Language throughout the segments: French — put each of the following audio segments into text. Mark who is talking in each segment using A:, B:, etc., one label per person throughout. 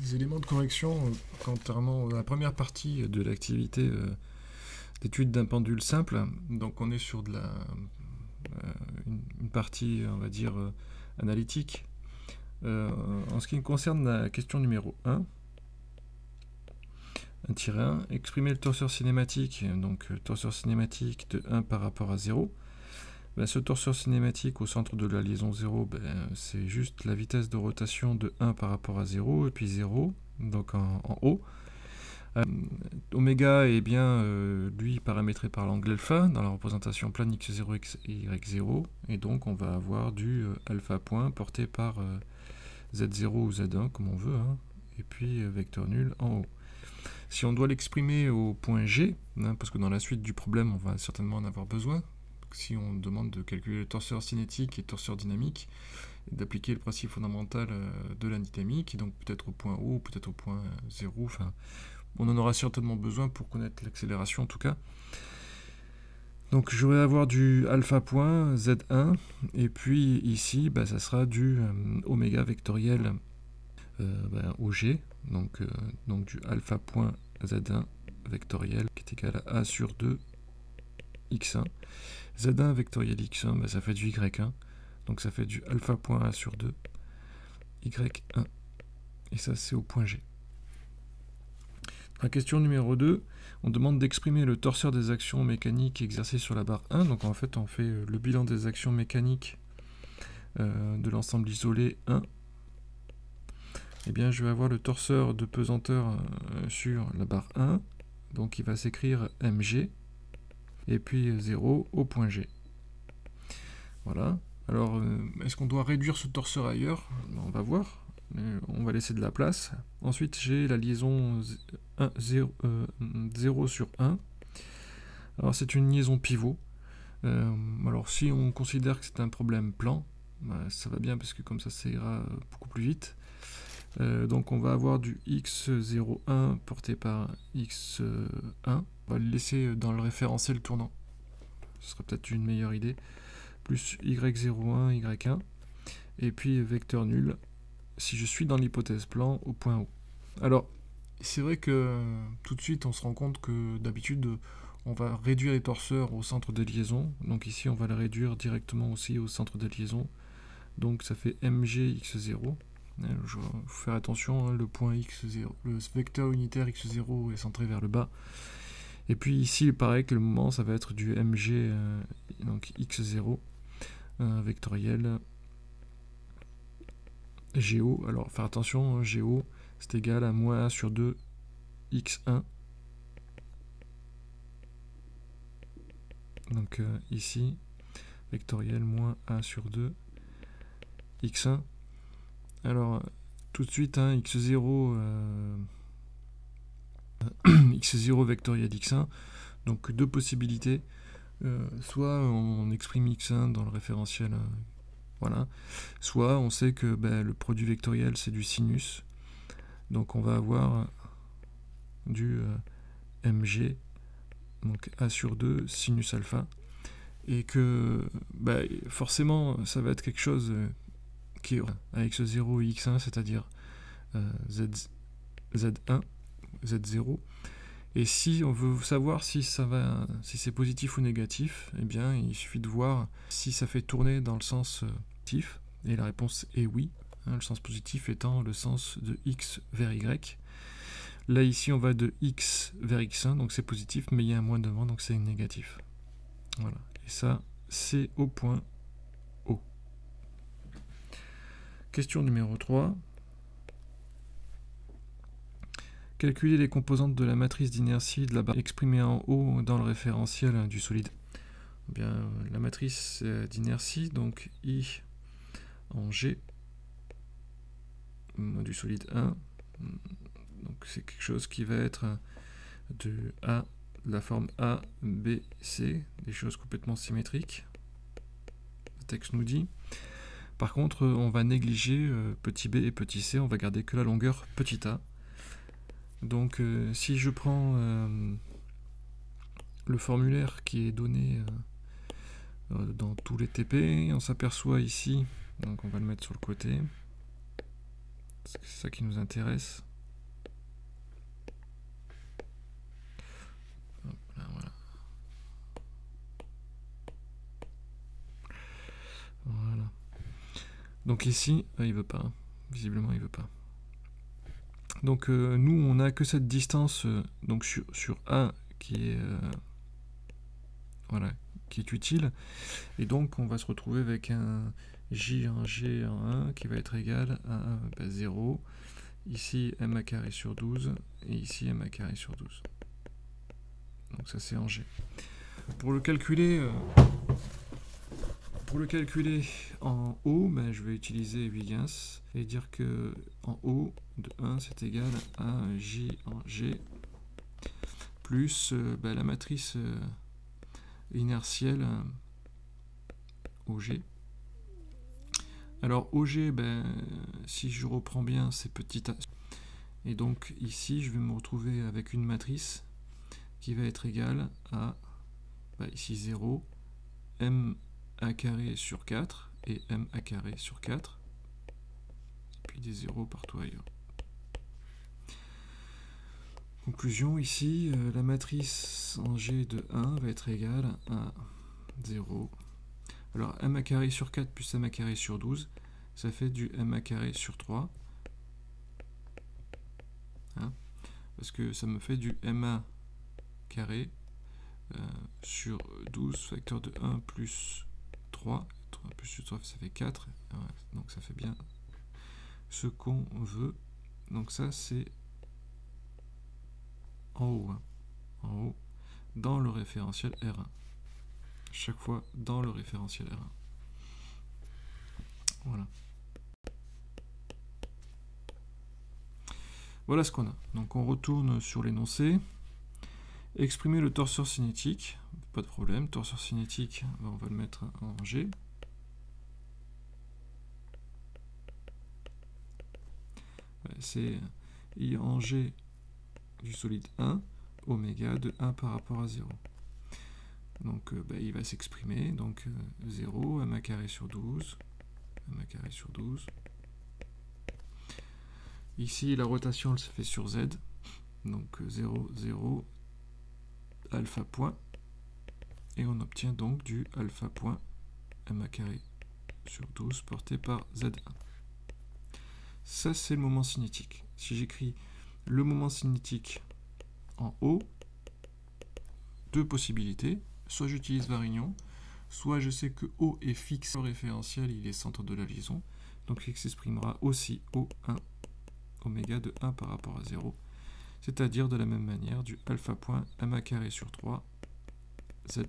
A: des éléments de correction contrairement à la première partie de l'activité d'étude d'un pendule simple. Donc on est sur de une partie, on va dire, analytique. En ce qui concerne la question numéro 1, 1-1, exprimer le torseur cinématique, donc torseur cinématique de 1 par rapport à 0. Ben, ce torseur cinématique au centre de la liaison 0, c'est juste la vitesse de rotation de 1 par rapport à 0, et puis 0, donc en haut. Oméga est bien, lui, paramétré par l'angle alpha dans la représentation plane x0, y0, et donc on va avoir du alpha point porté par z0 ou z1, comme on veut, hein, et puis vecteur nul en haut. Si on doit l'exprimer au point G, hein, parce que dans la suite du problème, on va certainement en avoir besoin, si on demande de calculer le torseur cinétique et le torseur dynamique, et d'appliquer le principe fondamental de la dynamique, donc peut-être au point O, peut-être au point 0, enfin, on en aura certainement besoin pour connaître l'accélération en tout cas. Donc je vais avoir du alpha point Z1, et puis ici, ça sera du oméga vectoriel OG, donc du alpha point Z1 vectoriel qui est égal à A sur 2 x1. Z1 vectoriel x1, ça fait du y1, donc ça fait du alpha point A sur 2 y1, et ça c'est au point G. La question numéro 2, on demande d'exprimer le torseur des actions mécaniques exercées sur la barre 1. Donc en fait, on fait le bilan des actions mécaniques de l'ensemble isolé 1. Eh bien, je vais avoir le torseur de pesanteur sur la barre 1. Donc il va s'écrire mg, et puis 0 au point G. Voilà. Alors, est-ce qu'on doit réduire ce torseur ailleurs? On va voir. On va laisser de la place. Ensuite, j'ai la liaison 0 sur 1. Alors, c'est une liaison pivot. Alors, si on considère que c'est un problème plan, ça va bien parce que comme ça ira beaucoup plus vite. Donc, on va avoir du x01 porté par x1. On va le laisser dans le référentiel tournant. Ce serait peut-être une meilleure idée. Plus y01, y1. Et puis, vecteur nul si je suis dans l'hypothèse plan au point O. Alors, c'est vrai que tout de suite, on se rend compte que d'habitude, on va réduire les torseurs au centre de liaison. Donc ici, on va le réduire directement aussi au centre de liaison. Donc ça fait mgx0. Je vais faire attention, le point x0, le vecteur unitaire x0 est centré vers le bas. Et puis ici, pareil que le moment, ça va être du mg donc x0 vectoriel GO, alors faire attention, GO c'est égal à moins A sur 2 x1. Donc ici, vectoriel moins A sur 2 x1. Alors tout de suite, x0 x0 vectoriel x1. Donc deux possibilités. Soit on exprime x1 dans le référentiel. Voilà. Soit on sait que le produit vectoriel c'est du sinus, donc on va avoir du mg, donc A sur 2 sinus alpha, et que forcément ça va être quelque chose qui est à x0 et x1, c'est-à-dire z1, z0. Et si on veut savoir si c'est positif ou négatif, eh bien il suffit de voir si ça fait tourner dans le sens positif, et la réponse est oui, le sens positif étant le sens de x vers y. Là ici on va de x vers x1, donc c'est positif, mais il y a un moins devant, donc c'est négatif. Voilà, et ça c'est au point O. Question numéro 3. Calculer les composantes de la matrice d'inertie de la barre exprimée en haut dans le référentiel du solide. Bien, la matrice d'inertie, donc I en G, du solide 1. Donc c'est quelque chose qui va être de la forme A, B, C, des choses complètement symétriques. Le texte nous dit. Par contre, on va négliger petit b et petit c, on va garder que la longueur petit a. Donc si je prends le formulaire qui est donné dans tous les TP, on s'aperçoit ici, donc on va le mettre sur le côté, c'est ça qui nous intéresse. Donc ici, il veut pas. Hein. Visiblement, il veut pas. Donc nous, on n'a que cette distance donc sur A qui est voilà, qui est utile. Et donc, on va se retrouver avec un J en G en 1 qui va être égal à 0. Ici, m à carré sur 12. Et ici, m à carré sur 12. Donc ça, c'est en G. Pour le calculer en O, ben, je vais utiliser Huygens et dire que en O de 1, c'est égal à J en G plus ben, la matrice inertielle OG. Alors OG, ben, si je reprends bien, c'est petit a. Et donc ici, je vais me retrouver avec une matrice qui va être égale à, ben, ici 0, m a carré sur 4 et m a carré sur 4. Et puis des zéros partout ailleurs. Conclusion, ici, la matrice en G de 1 va être égale à 0. Alors m a carré sur 4 plus m a carré sur 12, ça fait du m a carré sur 3. Hein, parce que ça me fait du ma carré sur 12 facteur de 1 plus 3. 3 plus 3, ça fait 4. Donc ça fait bien ce qu'on veut. Donc ça, c'est en haut. Hein, en haut, dans le référentiel R1. Chaque fois dans le référentiel R1. Voilà. Voilà ce qu'on a. Donc on retourne sur l'énoncé. Exprimer le torseur cinétique, pas de problème. Torseur cinétique, on va le mettre en G. C'est I en G du solide 1, oméga de 1 par rapport à 0. Donc il va s'exprimer, donc 0, m carré sur 12, m carré sur 12. Ici, la rotation, elle se fait sur z, donc 0, 0, alpha point, et on obtient donc du alpha point m carré sur 12 porté par z1. Ça, c'est le moment cinétique. Si j'écris le moment cinétique en haut, deux possibilités. Soit j'utilise Varignon, soit je sais que O est fixe au référentiel, il est centre de la liaison. Donc il s'exprimera aussi O1 oméga de 1 par rapport à 0. C'est-à-dire de la même manière du alpha point m carré sur 3 Z1.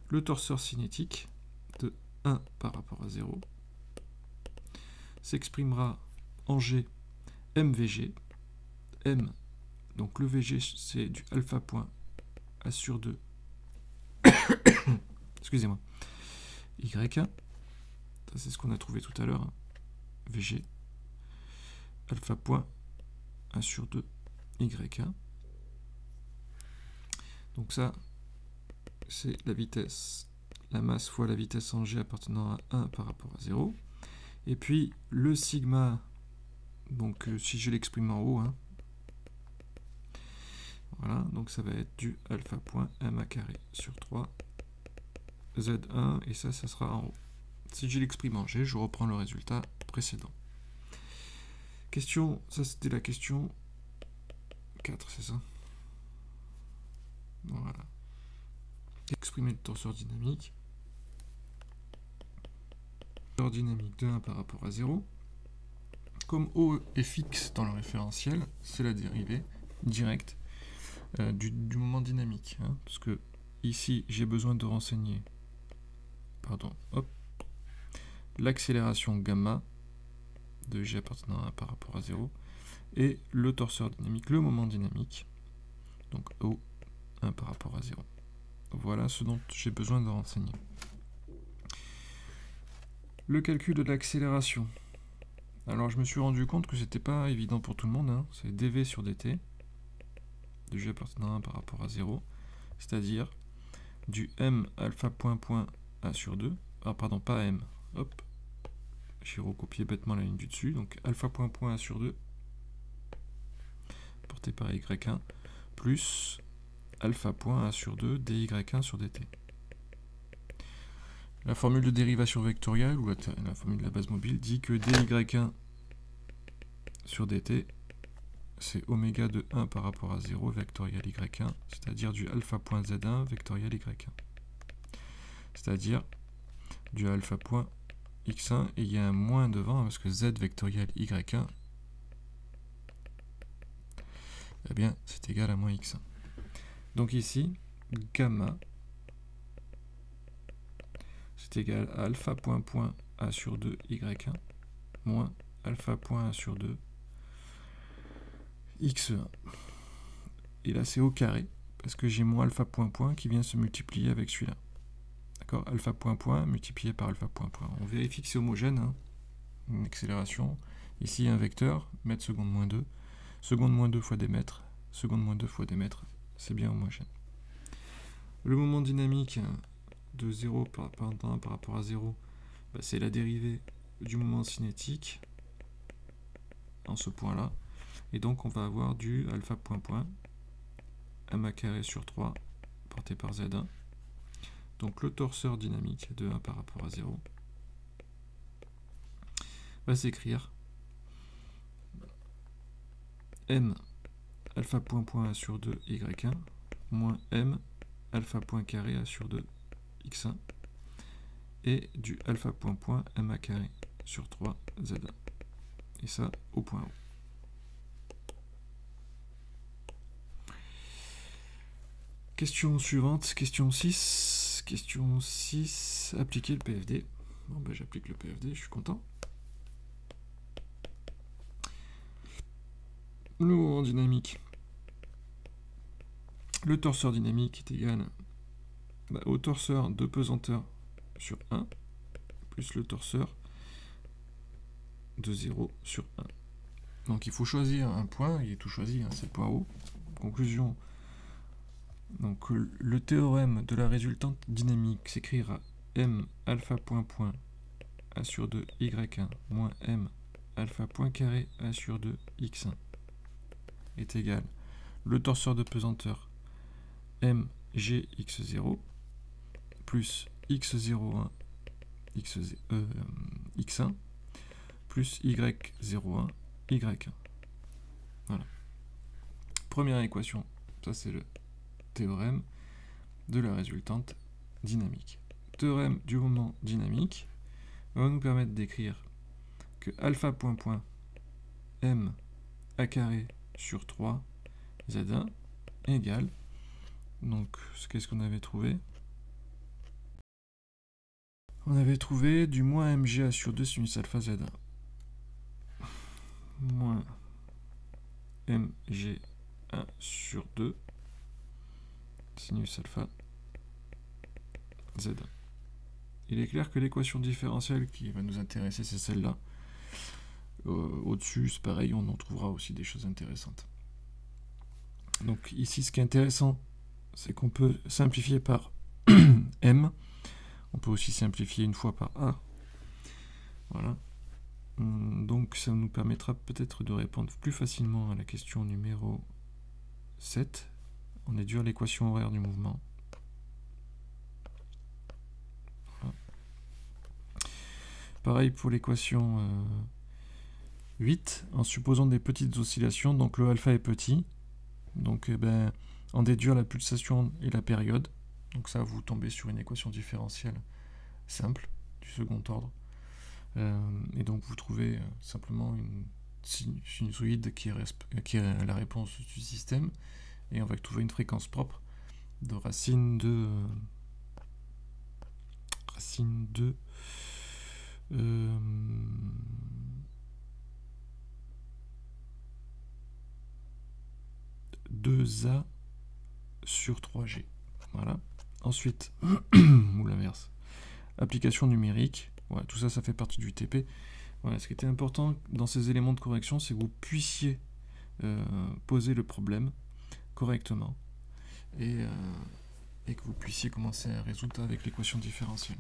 A: Le torseur cinétique de 1 par rapport à 0 s'exprimera en G MVG. M, donc le VG, c'est du alpha point A sur 2. Excusez-moi. Y1. Ça, c'est ce qu'on a trouvé tout à l'heure. Hein. VG. Alpha point A sur 2. Y1. Donc ça, c'est la vitesse, la masse fois la vitesse en G appartenant à 1 par rapport à 0. Et puis le sigma, donc si je l'exprime en haut, hein, voilà, donc ça va être du alpha point m carré sur 3 Z1, et ça sera en haut. Si je l'exprime en G, je reprends le résultat précédent. Question, ça c'était la question 4, c'est ça? Voilà. Exprimer le torseur dynamique. Torseur dynamique de 1 par rapport à 0. Comme O est fixe dans le référentiel, c'est la dérivée directe du moment dynamique. Hein, parce que ici, j'ai besoin de renseigner l'accélération gamma de G appartenant à 1 par rapport à 0 et le torseur dynamique, le moment dynamique, donc O 1 par rapport à 0. Voilà ce dont j'ai besoin de renseigner. Le calcul de l'accélération. Alors je me suis rendu compte que c'était pas évident pour tout le monde, hein. C'est dv sur dt de G appartenant à 1 par rapport à 0, c'est-à-dire du m alpha point point A sur 2, pardon, pas m, hop, j'ai recopié bêtement la ligne du dessus, donc alpha point point A sur 2, porté par y1, plus alpha point A sur 2 dy1 sur dt. La formule de dérivation vectorielle, ou la formule de la base mobile, dit que dy1 sur dt, c'est oméga de 1 par rapport à 0 vectoriel y1, c'est-à-dire du alpha point z1 vectoriel y1. C'est-à-dire du alpha point x1, et il y a un moins devant, parce que z vectoriel y1, eh bien, c'est égal à moins x1. Donc ici, gamma, c'est égal à alpha point point a sur 2 y1, moins alpha point a sur 2 x1. Et là, c'est au carré, parce que j'ai mon alpha point point qui vient se multiplier avec celui-là. D'accord, alpha point point multiplié par alpha point point. On vérifie que c'est homogène, hein. Une accélération. Ici, un vecteur, mètre seconde moins 2. Seconde moins 2 fois des mètres. Seconde moins 2 fois des mètres. C'est bien homogène. Le moment dynamique de 0 par rapport à 0, bah, c'est la dérivée du moment cinétique en ce point-là. Et donc, on va avoir du alpha point point ma carré sur 3 porté par z1. Donc le torseur dynamique de 1 par rapport à 0 va s'écrire m alpha point point a sur 2 y1 moins m alpha point carré a sur 2 x1 et du alpha point point ma carré sur 3 z1. Et ça au point haut. Question suivante, question 6. Question 6, appliquer le PFD. Bon, ben, j'applique le PFD, je suis content. Le moment dynamique. Le torseur dynamique est égal au torseur de pesanteur sur 1, plus le torseur de 0 sur 1. Donc il faut choisir un point, il est tout choisi, hein, c'est le point haut. Conclusion. Donc le théorème de la résultante dynamique s'écrira m alpha point point a sur 2 y1 moins m alpha point carré a sur 2 x1 est égal le torseur de pesanteur m g x0 plus x01 x1 plus y01 y1. Voilà. Première équation, ça c'est le théorème de la résultante dynamique. Théorème du moment dynamique va nous permettre d'écrire que alpha point point m a carré sur 3 z1 égale, donc qu'est-ce qu'on avait trouvé? On avait trouvé du moins mga sur 2 sinus alpha z1 moins mg1 sur 2 sinus alpha z1. Il est clair que l'équation différentielle qui va nous intéresser, c'est celle-là. Au-dessus, c'est pareil, on en trouvera aussi des choses intéressantes. Donc ici, ce qui est intéressant, c'est qu'on peut simplifier par m. On peut aussi simplifier une fois par a. Voilà. Donc ça nous permettra peut-être de répondre plus facilement à la question numéro 7. On déduire l'équation horaire du mouvement. Voilà. Pareil pour l'équation 8, en supposant des petites oscillations, donc le alpha est petit, donc en déduire la pulsation et la période, donc ça vous tombez sur une équation différentielle simple, du second ordre, et donc vous trouvez simplement une sinusoïde qui est la réponse du système, et on va trouver une fréquence propre de racine de 2A sur 3G. Voilà. Ensuite, ou l'inverse, application numérique. Voilà, tout ça, ça fait partie du TP. Voilà, ce qui était important dans ces éléments de correction, c'est que vous puissiez poser le problème correctement et que vous puissiez commencer à résoudre avec l'équation différentielle.